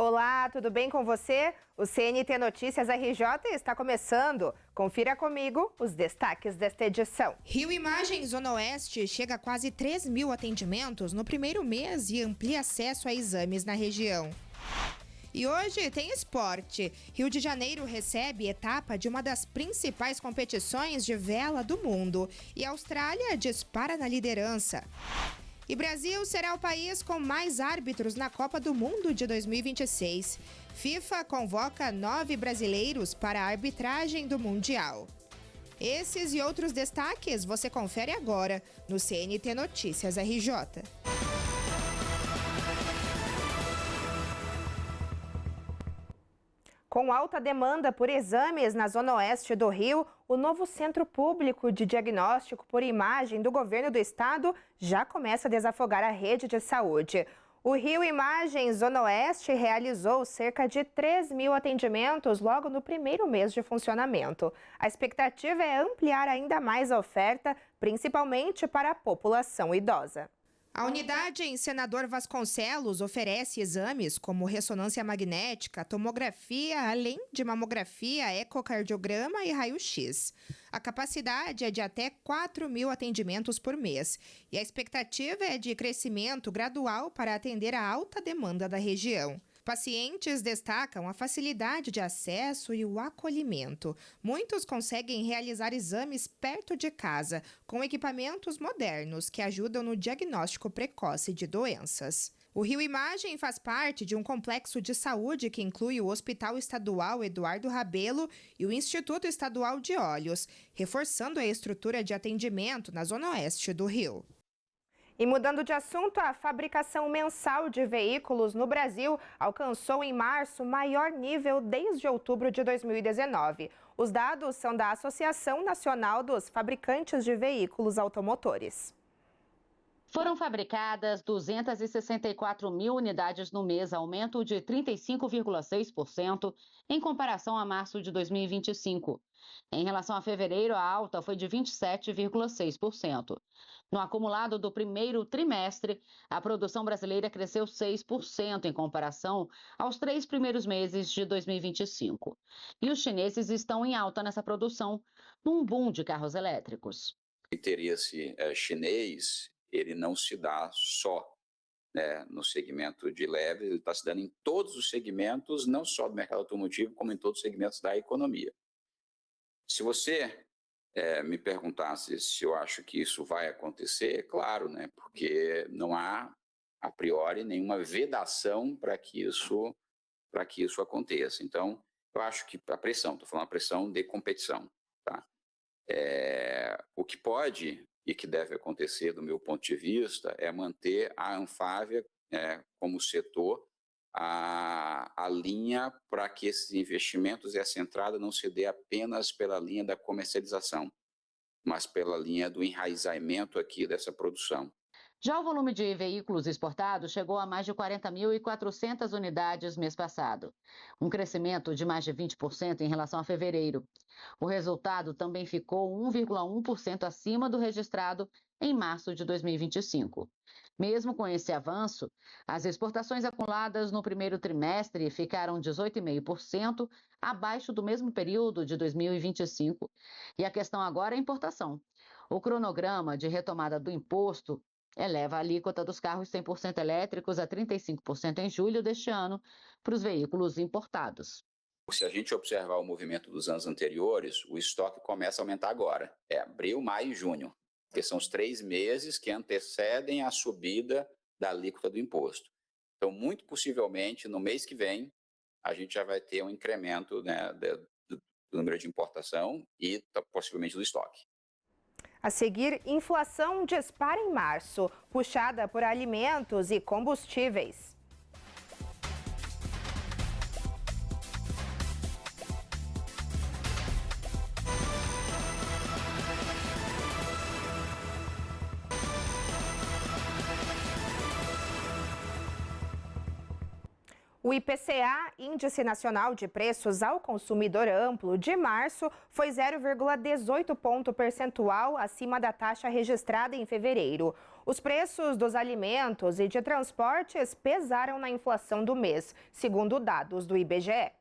Olá, tudo bem com você? O CNT Notícias RJ está começando. Confira comigo os destaques desta edição. Rio Imagens Zona Oeste chega a quase 3 mil atendimentos no primeiro mês e amplia acesso a exames na região. E hoje tem esporte. Rio de Janeiro recebe etapa de uma das principais competições de vela do mundo. E a Austrália dispara na liderança. E Brasil será o país com mais árbitros na Copa do Mundo de 2026. FIFA convoca 9 brasileiros para a arbitragem do Mundial. Esses e outros destaques você confere agora no CNT Notícias RJ. Com alta demanda por exames na Zona Oeste do Rio, o novo Centro Público de Diagnóstico por Imagem do Governo do Estado já começa a desafogar a rede de saúde. O Rio Imagens Zona Oeste realizou cerca de 3 mil atendimentos logo no primeiro mês de funcionamento. A expectativa é ampliar ainda mais a oferta, principalmente para a população idosa. A unidade em Senador Vasconcelos oferece exames como ressonância magnética, tomografia, além de mamografia, ecocardiograma e raio-x. A capacidade é de até 4 mil atendimentos por mês e a expectativa é de crescimento gradual para atender a alta demanda da região. Pacientes destacam a facilidade de acesso e o acolhimento. Muitos conseguem realizar exames perto de casa, com equipamentos modernos que ajudam no diagnóstico precoce de doenças. O Rio Imagem faz parte de um complexo de saúde que inclui o Hospital Estadual Eduardo Rabelo e o Instituto Estadual de Olhos, reforçando a estrutura de atendimento na Zona Oeste do Rio. E mudando de assunto, a fabricação mensal de veículos no Brasil alcançou em março o maior nível desde outubro de 2019. Os dados são da Associação Nacional dos Fabricantes de Veículos Automotores. Foram fabricadas 264 mil unidades no mês, aumento de 35,6% em comparação a março de 2025. Em relação a fevereiro, a alta foi de 27,6%. No acumulado do primeiro trimestre, a produção brasileira cresceu 6% em comparação aos 3 primeiros meses de 2025. E os chineses estão em alta nessa produção, num boom de carros elétricos. O interesse chinês, ele não se dá só no segmento de leve, ele está se dando em todos os segmentos, não só do mercado automotivo, como em todos os segmentos da economia. Se você me perguntasse se eu acho que isso vai acontecer, é claro, porque não há, a priori, nenhuma vedação para que isso aconteça. Então, eu acho que a pressão, estou falando a pressão de competição, tá? O que pode e que deve acontecer, do meu ponto de vista, é manter a Anfávia como setor a linha para que esses investimentos e essa entrada não se dê apenas pela linha da comercialização, mas pela linha do enraizamento aqui dessa produção. Já o volume de veículos exportados chegou a mais de 40.400 unidades mês passado, um crescimento de mais de 20% em relação a fevereiro. O resultado também ficou 1,1% acima do registrado em março de 2025. Mesmo com esse avanço, as exportações acumuladas no primeiro trimestre ficaram 18,5% abaixo do mesmo período de 2025. E a questão agora é a importação. O cronograma de retomada do imposto eleva a alíquota dos carros 100% elétricos a 35% em julho deste ano para os veículos importados. Se a gente observar o movimento dos anos anteriores, o estoque começa a aumentar agora. Abril, maio e junho, que são os 3 meses que antecedem a subida da alíquota do imposto. Então, muito possivelmente, no mês que vem, a gente já vai ter um incremento do número de importação e possivelmente do estoque. A seguir, inflação dispara em março, puxada por alimentos e combustíveis. O IPCA, Índice Nacional de Preços ao Consumidor Amplo, de março, foi 0,18 ponto percentual acima da taxa registrada em fevereiro. Os preços dos alimentos e de transportes pesaram na inflação do mês, segundo dados do IBGE.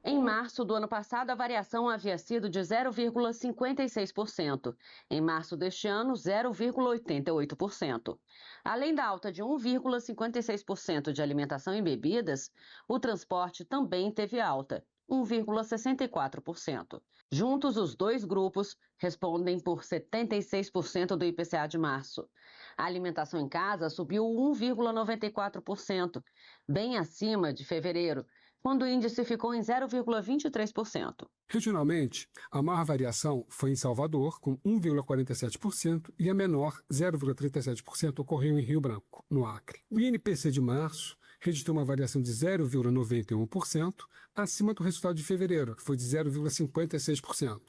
Em março do ano passado, a variação havia sido de 0,56%. Em março deste ano, 0,88%. Além da alta de 1,56% de alimentação e bebidas, o transporte também teve alta, 1,64%. Juntos, os dois grupos respondem por 76% do IPCA de março. A alimentação em casa subiu 1,94%, bem acima de fevereiro, quando o índice ficou em 0,23%. Regionalmente, a maior variação foi em Salvador, com 1,47%, e a menor, 0,37%, ocorreu em Rio Branco, no Acre. O INPC de março registrou uma variação de 0,91%, acima do resultado de fevereiro, que foi de 0,56%.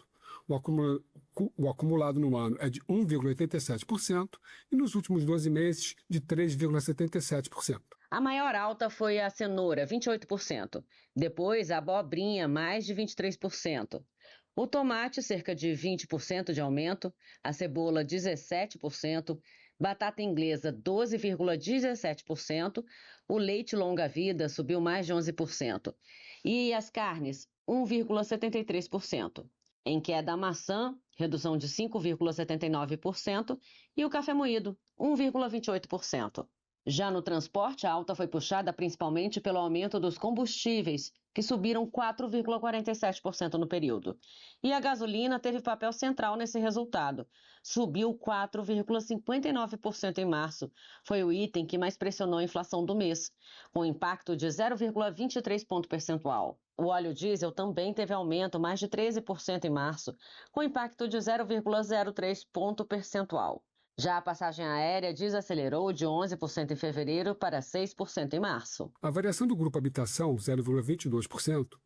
O acumulado no ano é de 1,87% e nos últimos 12 meses de 3,77%. A maior alta foi a cenoura, 28%. Depois, a abobrinha, mais de 23%. O tomate, cerca de 20% de aumento. A cebola, 17%. Batata inglesa, 12,17%. O leite longa-vida subiu mais de 11%. E as carnes, 1,73%. Em queda, a maçã, redução de 5,79%. E o café moído, 1,28%. Já no transporte, a alta foi puxada principalmente pelo aumento dos combustíveis, que subiram 4,47% no período. E a gasolina teve papel central nesse resultado. Subiu 4,59% em março. Foi o item que mais pressionou a inflação do mês, com impacto de 0,23 ponto percentual. O óleo diesel também teve aumento mais de 13% em março, com impacto de 0,03 ponto percentual. Já a passagem aérea desacelerou de 11% em fevereiro para 6% em março. A variação do grupo habitação, 0,22%,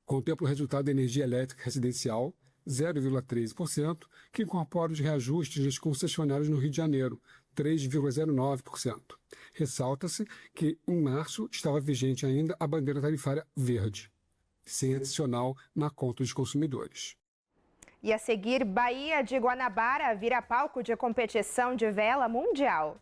contempla o resultado da energia elétrica residencial, 0,13%, que incorpora os reajustes das concessionárias no Rio de Janeiro, 3,09%. Ressalta-se que, em março, estava vigente ainda a bandeira tarifária verde, sem adicional na conta dos consumidores. E a seguir, Baía de Guanabara vira palco de competição de vela mundial.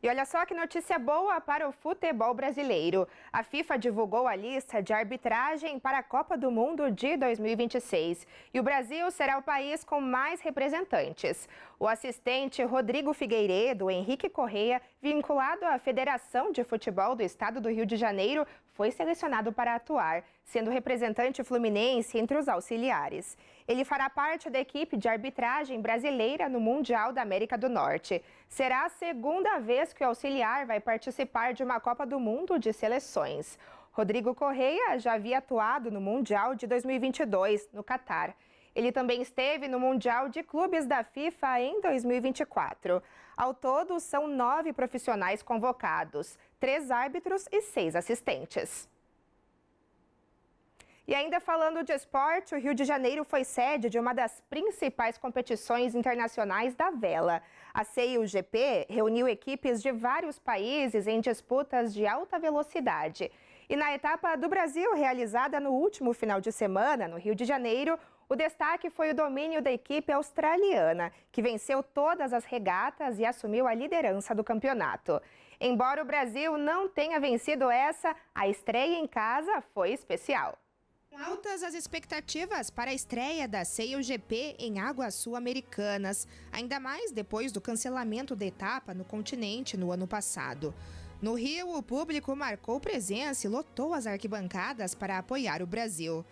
E olha só que notícia boa para o futebol brasileiro. A FIFA divulgou a lista de arbitragem para a Copa do Mundo de 2026. E o Brasil será o país com mais representantes. O assistente Rodrigo Figueiredo Henrique Correia, vinculado à Federação de Futebol do Estado do Rio de Janeiro, foi selecionado para atuar, sendo representante fluminense entre os auxiliares. Ele fará parte da equipe de arbitragem brasileira no Mundial da América do Norte. Será a segunda vez que o auxiliar vai participar de uma Copa do Mundo de seleções. Rodrigo Correia já havia atuado no Mundial de 2022, no Catar. Ele também esteve no Mundial de Clubes da FIFA em 2024. Ao todo, são 9 profissionais convocados, 3 árbitros e 6 assistentes. E ainda falando de esporte, o Rio de Janeiro foi sede de uma das principais competições internacionais da vela. A CIUGP reuniu equipes de vários países em disputas de alta velocidade. E na etapa do Brasil, realizada no último final de semana, no Rio de Janeiro, o destaque foi o domínio da equipe australiana, que venceu todas as regatas e assumiu a liderança do campeonato. Embora o Brasil não tenha vencido essa, a estreia em casa foi especial. Altas as expectativas para a estreia da CIUGP em Águas Sul-Americanas, ainda mais depois do cancelamento da etapa no continente no ano passado. No Rio, o público marcou presença e lotou as arquibancadas para apoiar o Brasil.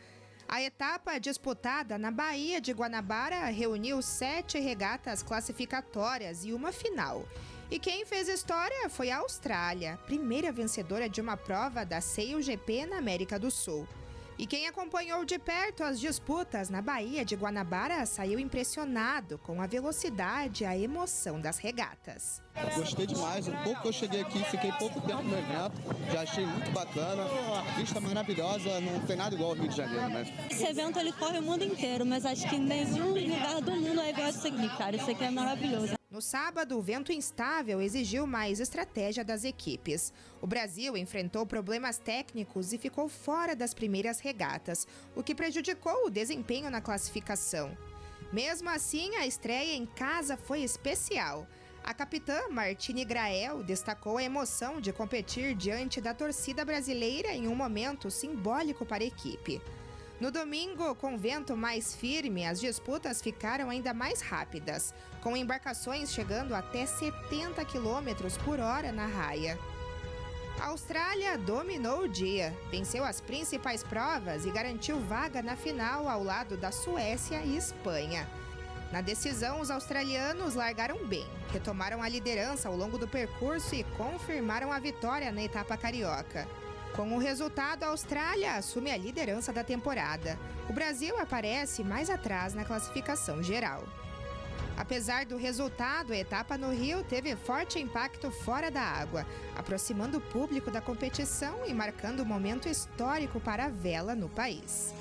A etapa disputada na Baía de Guanabara reuniu 7 regatas classificatórias e uma final. E quem fez história foi a Austrália, primeira vencedora de uma prova da CIUGP na América do Sul. E quem acompanhou de perto as disputas na Baía de Guanabara saiu impressionado com a velocidade e a emoção das regatas. Gostei demais, um pouco que eu cheguei aqui, fiquei pouco tempo no evento, já achei muito bacana, vista maravilhosa, não tem nada igual ao Rio de Janeiro, né? Esse evento ele corre o mundo inteiro, mas acho que nenhum lugar do mundo é igual isso aqui, cara, isso aqui é maravilhoso. No sábado, o vento instável exigiu mais estratégia das equipes. O Brasil enfrentou problemas técnicos e ficou fora das primeiras regatas, o que prejudicou o desempenho na classificação. Mesmo assim, a estreia em casa foi especial. A capitã Martine Grael destacou a emoção de competir diante da torcida brasileira em um momento simbólico para a equipe. No domingo, com vento mais firme, as disputas ficaram ainda mais rápidas, com embarcações chegando até 70 km por hora na raia. A Austrália dominou o dia, venceu as principais provas e garantiu vaga na final ao lado da Suécia e Espanha. Na decisão, os australianos largaram bem, retomaram a liderança ao longo do percurso e confirmaram a vitória na etapa carioca. Com o resultado, a Austrália assume a liderança da temporada. O Brasil aparece mais atrás na classificação geral. Apesar do resultado, a etapa no Rio teve forte impacto fora da água, aproximando o público da competição e marcando um momento histórico para a vela no país.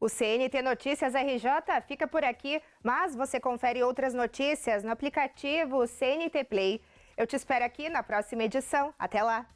O CNT Notícias RJ fica por aqui, mas você confere outras notícias no aplicativo CNT Play. Eu te espero aqui na próxima edição. Até lá!